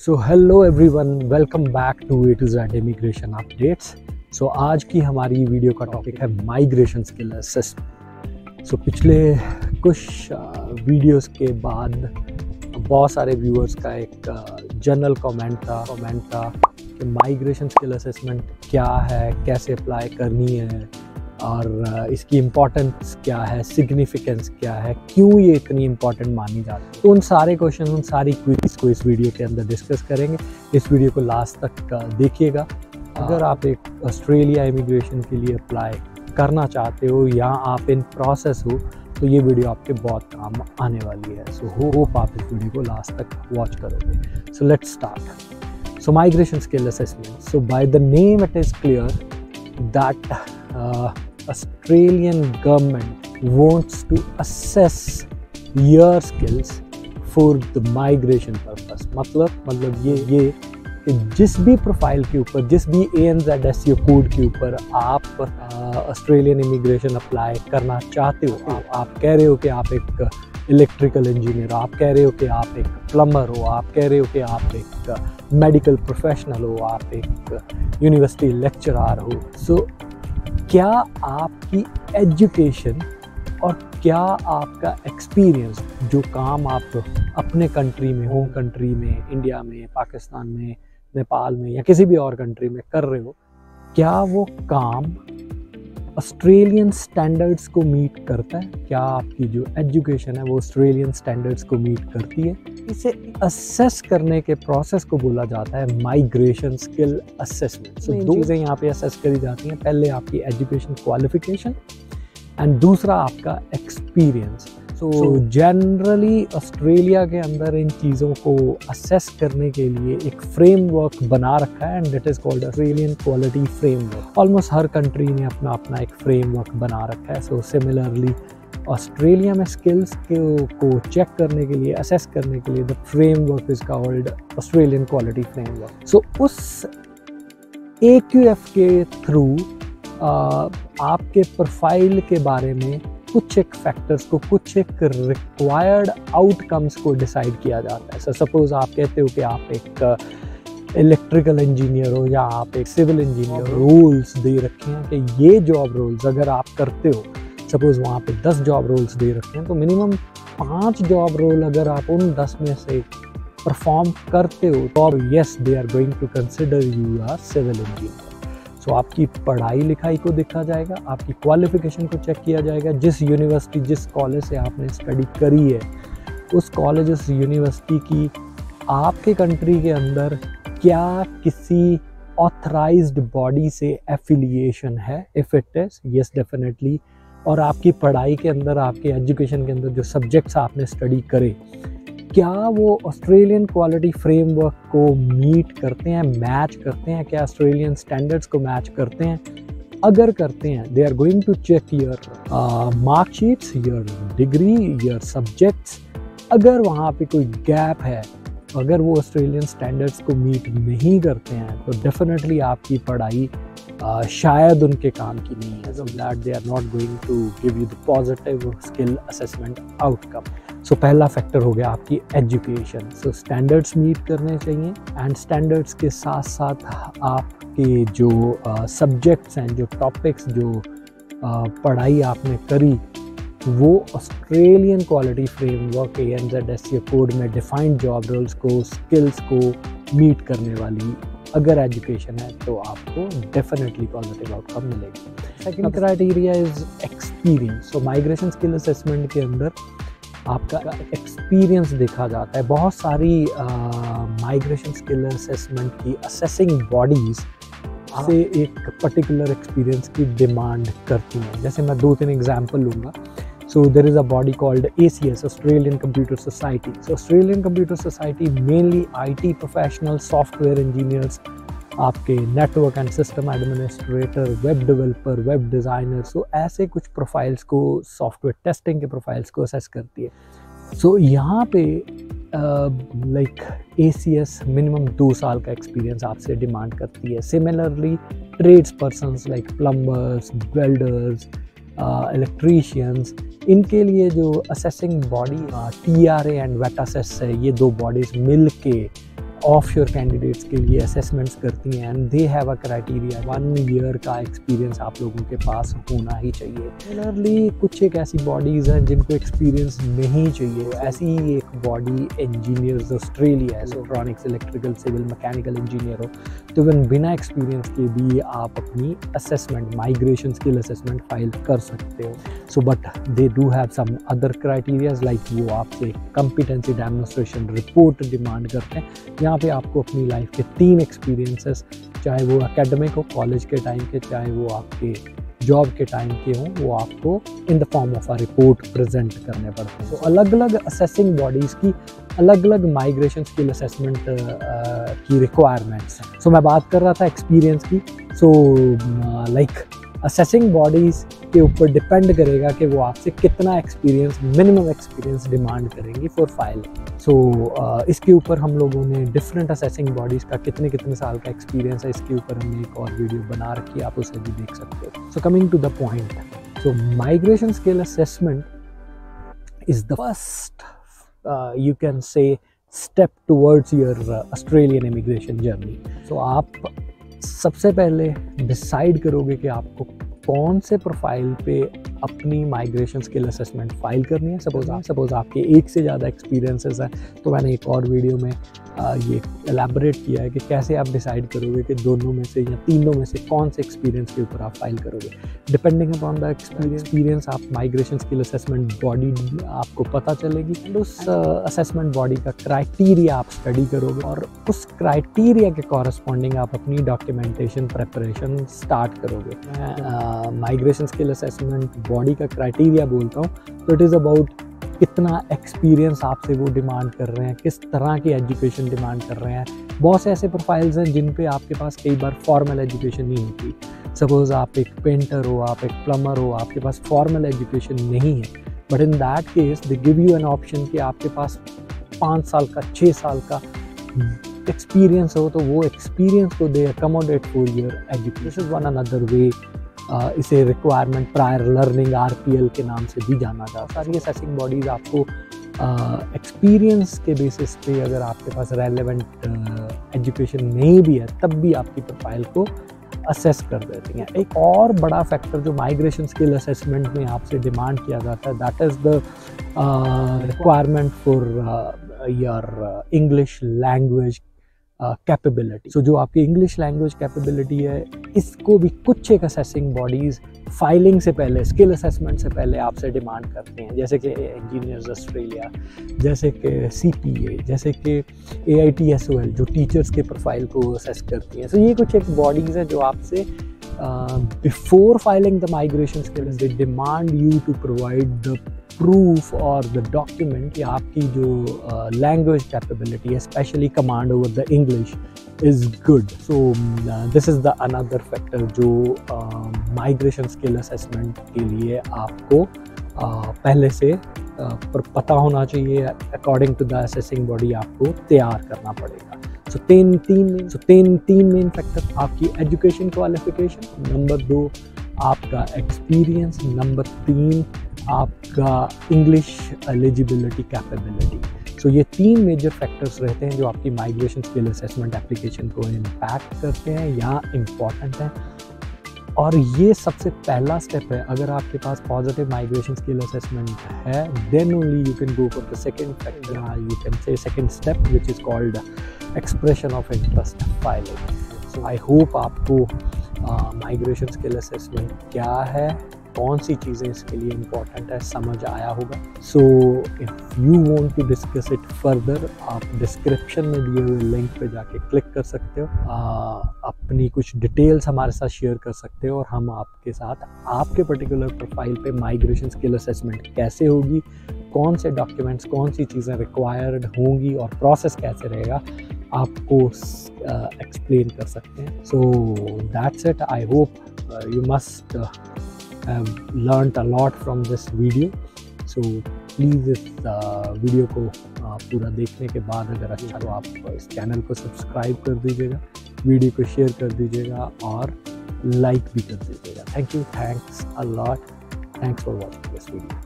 So hello everyone, welcome back to A to Z immigration updates. So आज की हमारी video का topic है माइग्रेशन स्किल असेसमेंट। सो पिछले कुछ वीडियोस के बाद बहुत सारे व्यूअर्स का एक जनरल कमेंट था कि माइग्रेशन स्किल असेसमेंट क्या है, कैसे अप्लाई करनी है और इसकी इम्पोर्टेंस क्या है, सिग्निफिकेंस क्या है, क्यों ये इतनी इम्पोर्टेंट मानी जाती है। तो उन सारे क्वेश्चन, उन सारी क्विज को इस वीडियो के अंदर डिस्कस करेंगे। इस वीडियो को लास्ट तक देखिएगा। अगर आप एक ऑस्ट्रेलिया इमिग्रेशन के लिए अप्लाई करना चाहते हो या आप इन प्रोसेस हो तो ये वीडियो आपके बहुत काम आने वाली है। सो होप आप इस वीडियो को लास्ट तक वॉच करोगे। So let's start. So migration skill assessment. So by the name it is clear that Australian government wants to assess your skills for the migration purpose। मतलब ये कि जिस भी प्रोफाइल के ऊपर, जिस भी ANZ SEO कोड के ऊपर आप ऑस्ट्रेलियन इमिग्रेशन अप्लाई करना चाहते हो, आप कह रहे हो कि आप एक इलेक्ट्रिकल इंजीनियर, आप कह रहे हो कि आप एक प्लम्बर हो, आप कह रहे हो कि आप एक मेडिकल प्रोफेशनल हो, आप एक यूनिवर्सिटी लेक्चरर हो। सो क्या आपकी एजुकेशन और क्या आपका एक्सपीरियंस, जो काम आप अपने कंट्री में, होम कंट्री में, इंडिया में, पाकिस्तान में, नेपाल में या किसी भी और कंट्री में कर रहे हो, क्या वो काम ऑस्ट्रेलियन स्टैंडर्ड्स को मीट करता है? क्या आपकी जो एजुकेशन है वो ऑस्ट्रेलियन स्टैंडर्ड्स को मीट करती है? इसे असेस करने के प्रोसेस को बोला जाता है माइग्रेशन स्किल असेसमेंट। सो दो चीज़ें यहाँ पे असेस करी जाती हैं। पहले आपकी एजुकेशन क्वालिफिकेशन एंड दूसरा आपका एक्सपीरियंस। सो जनरली ऑस्ट्रेलिया के अंदर इन चीज़ों को असेस करने के लिए एक फ्रेमवर्क बना रखा है and it is called Australian quality framework. Almost हर कंट्री ने अपना अपना एक फ्रेमवर्क बना रखा है। सो सिमिलरली ऑस्ट्रेलिया में स्किल्स को चेक करने के लिए, असेस करने के लिए the framework is called Australian quality framework. So उस AQF के थ्रू आपके प्रोफाइल के बारे में कुछ एक फैक्टर्स को, कुछ एक रिक्वायर्ड आउटकम्स को डिसाइड किया जाता है। सो सपोज आप कहते हो कि आप एक इलेक्ट्रिकल इंजीनियर हो या आप एक सिविल इंजीनियर, रोल्स दे रखे हैं कि ये जॉब रोल्स अगर आप करते हो, सपोज वहाँ पे 10 जॉब रोल्स दे रखे हैं तो मिनिमम 5 जॉब रोल अगर आप उन 10 में से परफॉर्म करते हो तो yes they are going to consider you are civil engineer. So आपकी पढ़ाई लिखाई को देखा जाएगा, आपकी क्वालिफिकेशन को चेक किया जाएगा। जिस यूनिवर्सिटी, जिस कॉलेज से आपने स्टडी करी है, उस कॉलेज, उस यूनिवर्सिटी की आपके कंट्री के अंदर क्या किसी ऑथराइज्ड बॉडी से एफिलिएशन है? If it is yes definitely. और आपकी पढ़ाई के अंदर, आपके एजुकेशन के अंदर जो सब्जेक्ट्स आपने स्टडी करे, क्या वो ऑस्ट्रेलियन क्वालिटी फ्रेमवर्क को मीट करते हैं, मैच करते हैं? क्या ऑस्ट्रेलियन स्टैंडर्ड्स को मैच करते हैं? अगर करते हैं, they are going to check your marksheets, your degree, your subjects. अगर वहाँ पे कोई गैप है, अगर वो ऑस्ट्रेलियन स्टैंडर्ड्स को मीट नहीं करते हैं तो डेफिनेटली आपकी पढ़ाई शायद उनके काम की नहीं है। So that they are not going to give you the positive skill assessment outcome. So पहला फैक्टर हो गया आपकी एजुकेशन। सो स्टैंडर्ड्स मीट करने चाहिए एंड स्टैंडर्ड्स के साथ साथ आपके जो सब्जेक्ट्स हैं, जो टॉपिक्स, जो पढ़ाई आपने करी, वो Australian quality framework ANZ SEO code में डिफाइंड जॉब रोल्स को, स्किल्स को मीट करने वाली अगर एजुकेशन है तो आपको डेफिनेटली पॉजिटिव आउटकम मिलेगी। Second criteria is experience. So migration skill assessment के अंदर आपका एक्सपीरियंस देखा जाता है। बहुत सारी माइग्रेशन स्किल असेसमेंट की असेसिंग बॉडीज़ से एक पर्टिकुलर एक्सपीरियंस की डिमांड करती हैं। जैसे मैं 2-3 एग्जांपल लूँगा। So there is a body called ACS, Australian Computer Society. So Australian Computer Society mainly IT professionals, software engineers, आपके network and system administrator, web developer, web designer, so ऐसे कुछ profiles को, software testing के profiles को assess करती है। सो यहाँ पे लाइक ACS मिनिमम 2 साल का एक्सपीरियंस आपसे डिमांड करती है। Similarly trades persons like plumbers, welders, electricians, इनके लिए जो assessing body TRA and VETASSESS है, ये 2 बॉडीज़ मिल के ऑफशोर कैंडिडेट्स के लिए असेसमेंट्स करती हैं and they have a criteria 1 year का एक्सपीरियंस आप लोगों के पास होना ही चाहिए। सिमिलरली कुछ एक ऐसी बॉडीज़ हैं जिनको एक्सपीरियंस नहीं चाहिए। ऐसी ही एक बॉडी इंजीनियर्स ऑस्ट्रेलिया है, electronics, electrical, civil, mechanical engineer हो, तो बिना एक्सपीरियंस के भी आप अपनी assessment, migration skill assessment file कर सकते हो। So but they do have some other criterias, like वो आपसे कॉम्पिटेंसी डेमोन्स्ट्रेशन रिपोर्ट डिमांड करते हैं। यहाँ पे आपको अपनी लाइफ के 3 एक्सपीरियंसेस, चाहे वो एकेडमिक हो कॉलेज के टाइम के, चाहे वो आपके जॉब के टाइम के हों, वो आपको in the form of a report present करने पड़ते हैं। तो अलग अलग असेसिंग बॉडीज़ की अलग अलग माइग्रेशन स्किल असेसमेंट की रिक्वायरमेंट्स हैं। सो मैं बात कर रहा था एक्सपीरियंस की। सो लाइक असेसिंग बॉडीज़ के ऊपर डिपेंड करेगा कि वो आपसे कितना एक्सपीरियंस, मिनिमम एक्सपीरियंस डिमांड करेंगी फॉर फाइलिंग। सो इसके ऊपर हम लोगों ने डिफरेंट असेसिंग बॉडीज़ का कितने साल का एक्सपीरियंस है, इसके ऊपर हमने एक और वीडियो बना रखी है, आप उसे भी देख सकते हो। So coming to the point, so migration skill assessment is the first you can say step towards your Australian immigration journey. So आप सबसे पहले डिसाइड करोगे कि आपको कौन से प्रोफाइल पे अपनी माइग्रेशन स्किल असेसमेंट फाइल करनी है। सपोज आपके एक से ज़्यादा एक्सपीरियंसेस हैं, तो मैंने एक और वीडियो में ये एलैबोरेट किया है कि कैसे आप डिसाइड करोगे कि दोनों में से या तीनों में से कौन से एक्सपीरियंस के ऊपर आप फाइल करोगे। डिपेंडिंग अपॉन द एक्सपीरियंस आप माइग्रेशन स्किल असेसमेंट बॉडी आपको पता चलेगी एंड उस असेसमेंट बॉडी का क्राइटेरिया आप स्टडी करोगे और उस क्राइटेरिया के कॉरस्पॉन्डिंग आप अपनी डॉक्यूमेंटेशन प्रेपरेशन स्टार्ट करोगे। मैं माइग्रेशन स्किल असेसमेंट बॉडी का क्राइटेरिया बोलता हूँ तो इट इज़ अबाउट कितना एक्सपीरियंस आपसे वो डिमांड कर रहे हैं, किस तरह की एजुकेशन डिमांड कर रहे हैं। बहुत से ऐसे प्रोफाइल्स हैं जिन पे आपके पास कई बार फॉर्मल एजुकेशन नहीं होती। सपोज़ आप एक पेंटर हो, आप एक प्लम्बर हो, आपके पास फॉर्मल एजुकेशन नहीं है, but in that case they give you an option कि आपके पास 5 साल का, 6 साल का एक्सपीरियंस हो, तो वो एक्सपीरियंस को they accommodate for your education. This is one another way. इसे रिक्वायरमेंट प्रायर लर्निंग RPL के नाम से भी जाना जाता है। सारी असेसिंग बॉडीज़ आपको एक्सपीरियंस के बेसिस पे, अगर आपके पास रेलेवेंट एजुकेशन नहीं भी है, तब भी आपकी प्रोफाइल को असेस कर देती हैं। एक और बड़ा फैक्टर जो माइग्रेशन स्किल असेसमेंट में आपसे डिमांड किया जाता है, that is the requirement for your English language capability. So जो आपकी इंग्लिश लैंग्वेज कैपेबिलिटी है, इसको भी कुछ एक असेसिंग बॉडीज़ फाइलिंग से पहले, स्किल असेसमेंट से पहले आपसे डिमांड करते हैं, जैसे कि इंजीनियर्स ऑस्ट्रेलिया, जैसे कि CPA, जैसे कि AITSOL जो टीचर्स के प्रोफाइल को असेस करती हैं। सो ये कुछ एक बॉडीज़ हैं जो आपसे before filing the migration skills they demand you to provide the proof और द डॉक्यूमेंट कि आपकी जो लैंग्वेज कैपेबिलिटी है, specially command over the English, is good. So this is the another factor जो माइग्रेशन स्किल असेसमेंट के लिए आपको पहले से पता होना चाहिए। According to the assessing body आपको तैयार करना पड़ेगा। सो तीन मेन फैक्टर, आपकी एजुकेशन क्वालिफिकेशन, नंबर 2 आपका एक्सपीरियंस, नंबर 3 आपका इंग्लिश एलिजिबिलिटी कैपेबिलिटी। सो ये 3 मेजर फैक्टर्स रहते हैं जो आपकी माइग्रेशन स्किल असेसमेंट एप्लीकेशन को इम्पैक्ट करते हैं या इम्पॉर्टेंट हैं। और ये सबसे पहला स्टेप है। अगर आपके पास पॉजिटिव माइग्रेशन स्किल असेसमेंट है, then only you can go for the second factor, you can say second step, which is called expression of interest filing. So I hope आपको माइग्रेशन स्किल असेसमेंट क्या है, कौन सी चीज़ें इसके लिए important है, समझ आया होगा। So if you want to discuss it further, आप डिस्क्रिप्शन में दिए हुए लिंक पे जाके क्लिक कर सकते हो, अपनी कुछ डिटेल्स हमारे साथ शेयर कर सकते हो और हम आपके साथ आपके पर्टिकुलर प्रोफाइल पे माइग्रेशन स्किल असेसमेंट कैसे होगी, कौन से डॉक्यूमेंट्स, कौन सी चीज़ें रिक्वायर्ड होंगी और प्रोसेस कैसे रहेगा, आपको एक्सप्लेन कर सकते हैं। So that's it. I hope you must have learned a lot from this video. So please इस वीडियो को पूरा देखने के बाद अगर अच्छा तो आप इस चैनल को सब्सक्राइब कर दीजिएगा, वीडियो को शेयर कर दीजिएगा और लाइक भी कर दीजिएगा। Thank you, thanks a lot, thanks for watching this video.